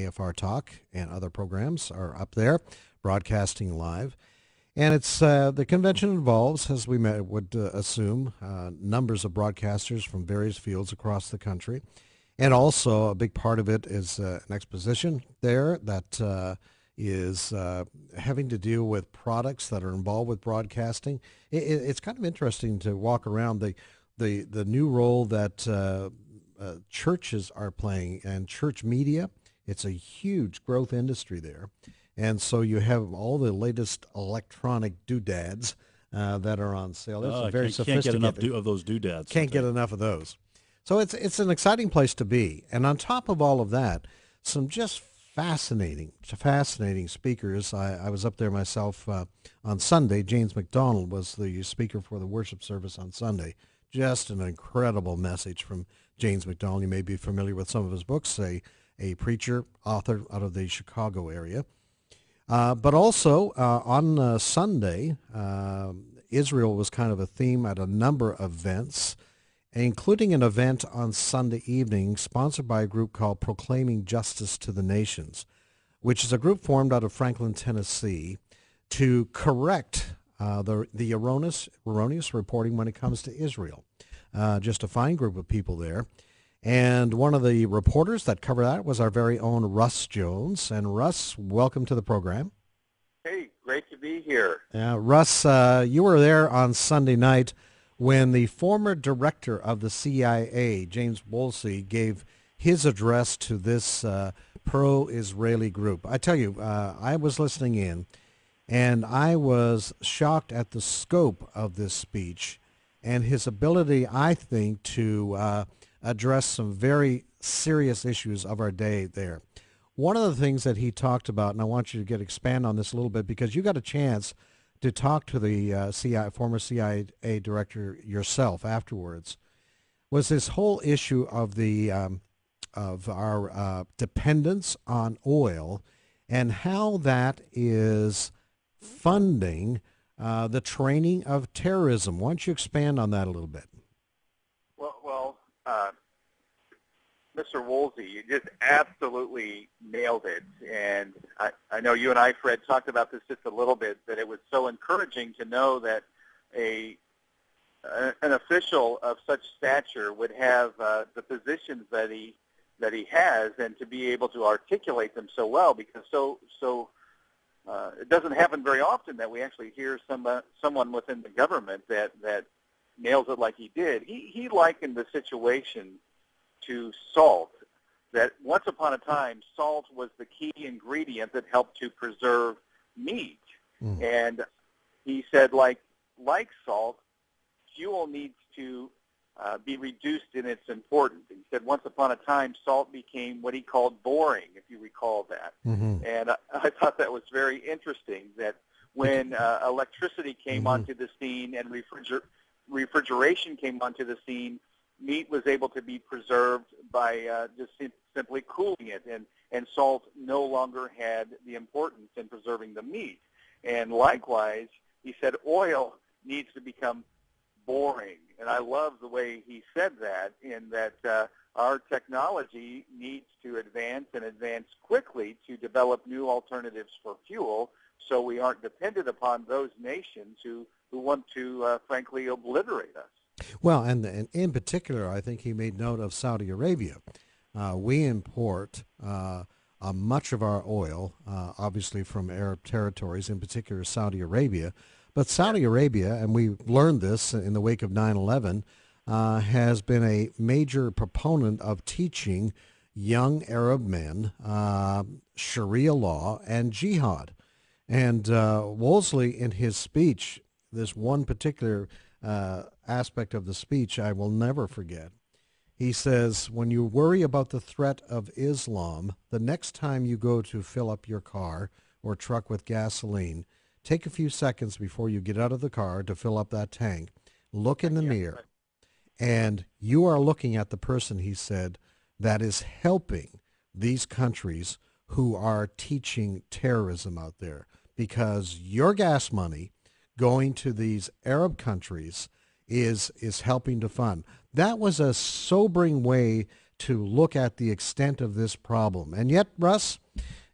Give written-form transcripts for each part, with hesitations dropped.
AFR Talk and other programs are up there, broadcasting live. And it's the convention involves, as we would assume, numbers of broadcasters from various fields across the country. And also a big part of it is an exposition there that is having to deal with products that are involved with broadcasting. It's kind of interesting to walk around the new role that churches are playing and church media. It's a huge growth industry there. And so you have all the latest electronic doodads that are on sale. It's very sophisticated. Can't get enough of those doodads. Can't get enough of those. So it's an exciting place to be. And on top of all of that, some just fascinating speakers. I was up there myself on Sunday. James McDonald was the speaker for the worship service on Sunday. Just an incredible message from James McDonald. You may be familiar with some of his books, a preacher, author out of the Chicago area. But also on Sunday, Israel was kind of a theme at a number of events, including an event on Sunday evening sponsored by a group called Proclaiming Justice to the Nations, which is a group formed out of Franklin, Tennessee, to correct the erroneous reporting when it comes to Israel. Just a fine group of people there. And one of the reporters that covered that was our very own Russ Jones. And Russ, welcome to the program. Hey, great to be here. Russ, you were there on Sunday night when the former director of the CIA, James Woolsey, gave his address to this pro-Israeli group. I tell you, I was listening in, and I was shocked at the scope of this speech and his ability, I think, to address some very serious issues of our day there. One of the things that he talked about, and I want you to expand on this a little bit because you got a chance to talk to the former CIA director yourself afterwards, was this whole issue of our dependence on oil and how that is funding the training of terrorism. Why don't you expand on that a little bit? Mr. Woolsey, you just absolutely nailed it. And I know you and I, Fred, talked about this just a little bit, that it was so encouraging to know that an official of such stature would have the positions that he has, and to be able to articulate them so well, because it doesn't happen very often that we actually hear someone within the government that nails it like he did. He likened the situation to salt, that once upon a time, salt was the key ingredient that helped to preserve meat. Mm. And he said, like salt, fuel needs to be reduced in its importance. He said once upon a time, salt became what he called boring, if you recall that. Mm-hmm. And I thought that was very interesting, that when electricity came onto the scene and refrigeration came onto the scene, meat was able to be preserved by just simply cooling it, and salt no longer had the importance in preserving the meat. And likewise, he said oil needs to become boring. And I love the way he said that, in that our technology needs to advance and advance quickly to develop new alternatives for fuel, so we aren't dependent upon those nations who want to, frankly, obliterate us. Well, and in particular, I think he made note of Saudi Arabia. We import much of our oil, obviously from Arab territories, in particular Saudi Arabia. But Saudi Arabia, and we learned this in the wake of 9/11, has been a major proponent of teaching young Arab men Sharia law and jihad. And Wolseley, in his speech, this one particular aspect of the speech I will never forget. He says, when you worry about the threat of Islam, the next time you go to fill up your car or truck with gasoline, take a few seconds before you get out of the car to fill up that tank. Look in the mirror, and you are looking at the person, he said, that is helping these countries who are teaching terrorism out there, because your gas money going to these Arab countries is helping to fund. That was a sobering way to look at the extent of this problem. And yet, Russ,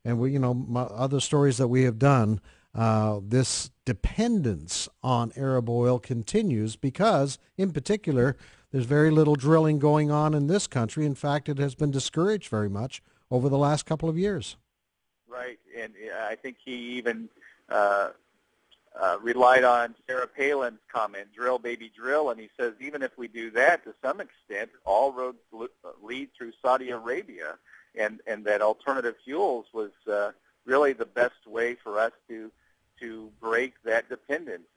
and we, other stories that we have done, this dependence on Arab oil continues because, in particular, there's very little drilling going on in this country. In fact, it has been discouraged very much over the last couple of years. Right, and I think he even relied on Sarah Palin's comment, drill, baby, drill, and he says even if we do that to some extent, all roads lead through Saudi Arabia, and that alternative fuels was really the best way for us to break that dependence.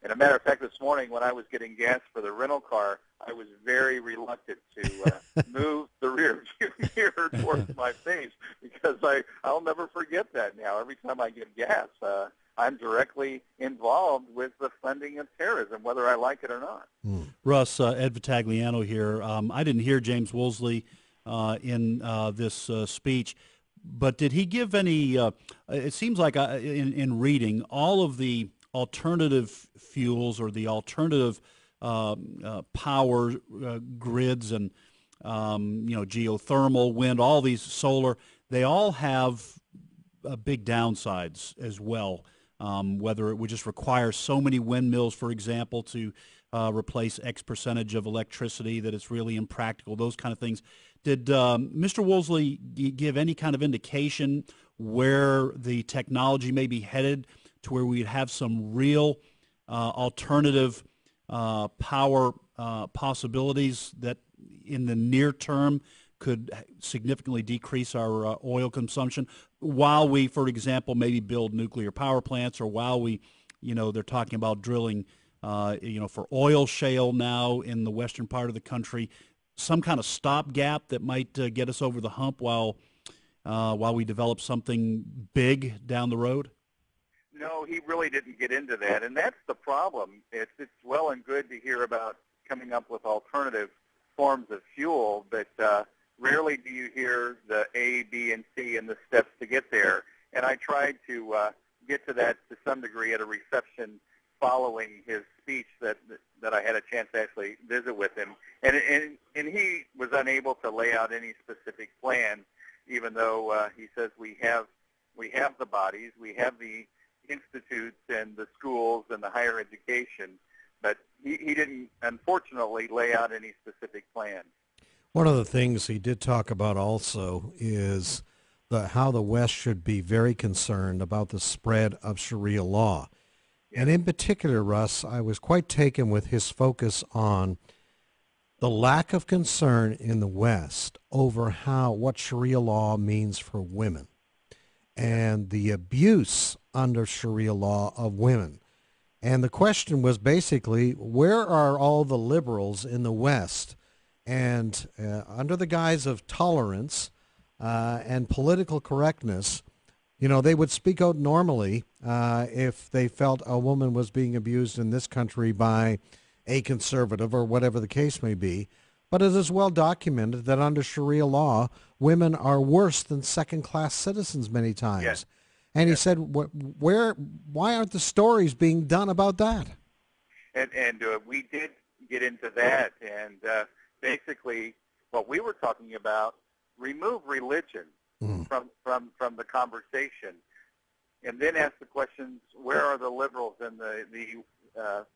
And a matter of fact, this morning when I was getting gas for the rental car, I was very reluctant to move the rear view mirror towards my face because I'll never forget that now. Every time I get gas, I'm directly involved with the funding of terrorism, whether I like it or not. Russ, Ed Vitagliano here. I didn't hear James Woolsey in this speech, but did he give any, it seems like in reading, all of the alternative fuels or the alternative power grids and geothermal, wind, all these solar, they all have big downsides as well. Whether it would just require so many windmills, for example, to replace X percentage of electricity that it's really impractical, those kind of things. Did Mr. Woolsey give any kind of indication where the technology may be headed to where we'd have some real alternative power possibilities that in the near term could significantly decrease our oil consumption while we, for example, maybe build nuclear power plants, or while we, they're talking about drilling, for oil shale now in the western part of the country, some kind of stopgap that might get us over the hump while we develop something big down the road? No, he really didn't get into that, and that's the problem. It's well and good to hear about coming up with alternative forms of fuel, but rarely do you hear the A, B, and C and the steps to get there. And I tried to get to that to some degree at a reception following his speech that I had a chance to actually visit with him. And he was unable to lay out any specific plan, even though he says we have the bodies, we have the institutes and the schools and the higher education, but he didn't, unfortunately, lay out any specific plan. One of the things he did talk about also is how the West should be very concerned about the spread of Sharia law. Yeah. And in particular, Russ, I was quite taken with his focus on the lack of concern in the West over what Sharia law means for women and the abuse under Sharia law of women. And the question was basically, where are all the liberals in the West? And under the guise of tolerance and political correctness, they would speak out normally if they felt a woman was being abused in this country by a conservative or whatever the case may be. But it is well documented that under Sharia law, women are worse than second-class citizens many times. Yes. And he said, why aren't the stories being done about that? And we did get into that, and basically what we were talking about, remove religion from the conversation, and then ask the questions, where are the liberals and the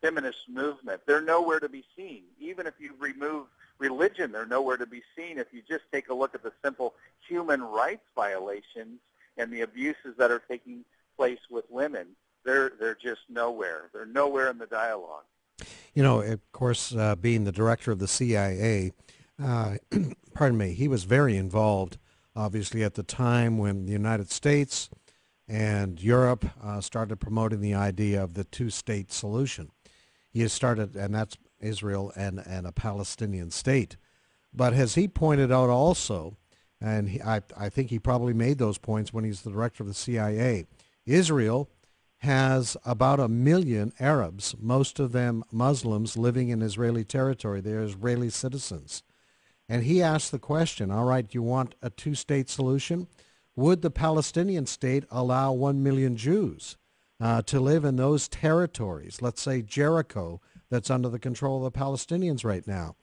feminist movement? They're nowhere to be seen. Even if you remove religion, they're nowhere to be seen. If you just take a look at the simple human rights violations and the abuses that are taking place with women, they're just nowhere. They're nowhere in the dialogue. Of course, being the director of the CIA, pardon me, he was very involved, obviously, at the time when the United States and Europe started promoting the idea of the two-state solution. He has started, and that's Israel and a Palestinian state. But as he pointed out also, and I think he probably made those points when he's the director of the CIA, Israel has about 1 million Arabs, most of them Muslims, living in Israeli territory. They're Israeli citizens. And he asked the question, all right, do you want a two-state solution? Would the Palestinian state allow 1 million Jews to live in those territories, let's say Jericho, that's under the control of the Palestinians right now?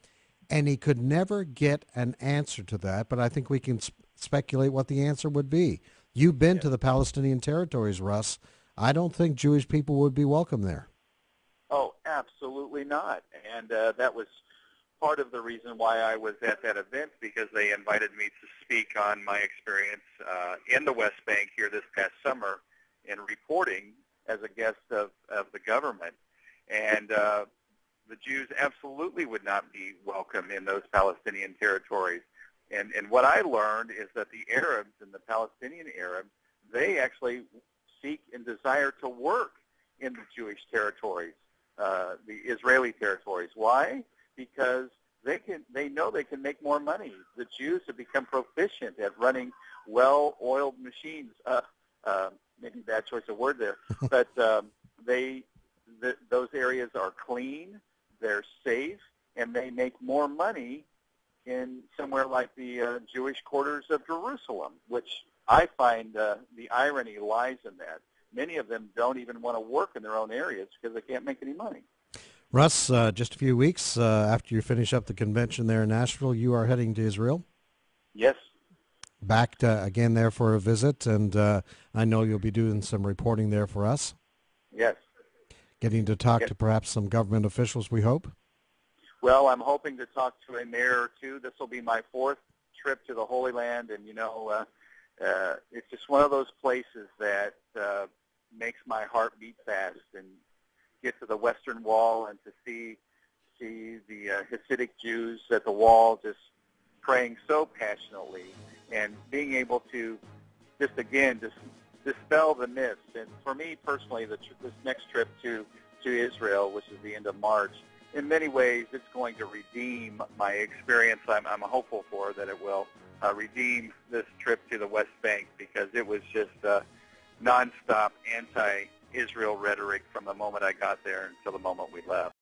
And he could never get an answer to that, but I think we can speculate what the answer would be. You've been Yes. to the Palestinian territories, Russ. I don't think Jewish people would be welcome there. Oh, absolutely not. And that was part of the reason why I was at that event, because they invited me to speak on my experience in the West Bank here this past summer in reporting as a guest of the government. And the Jews absolutely would not be welcome in those Palestinian territories. And what I learned is that the Arabs and the Palestinian Arabs, they actually seek and desire to work in the Jewish territories, the Israeli territories. Why? Because they know they can make more money. The Jews have become proficient at running well-oiled machines. Maybe bad choice of word there, but those areas are clean, they're safe, and they make more money in somewhere like the Jewish quarters of Jerusalem, which I find the irony lies in that. Many of them don't even want to work in their own areas because they can't make any money. Russ, just a few weeks after you finish up the convention there in Nashville, you are heading to Israel? Yes. Back again there for a visit, and I know you'll be doing some reporting there for us. Yes. Getting to talk to perhaps some government officials, we hope? Well, I'm hoping to talk to a mayor or two. This will be my fourth trip to the Holy Land, and, it's just one of those places that makes my heart beat fast, and get to the Western Wall and to see the Hasidic Jews at the wall just praying so passionately, and being able to just dispel the myths. And for me personally, this next trip to Israel, which is the end of March, in many ways it's going to redeem my experience. I'm hopeful for that it will redeem this trip to the West Bank, because it was just nonstop anti-Israel rhetoric from the moment I got there until the moment we left.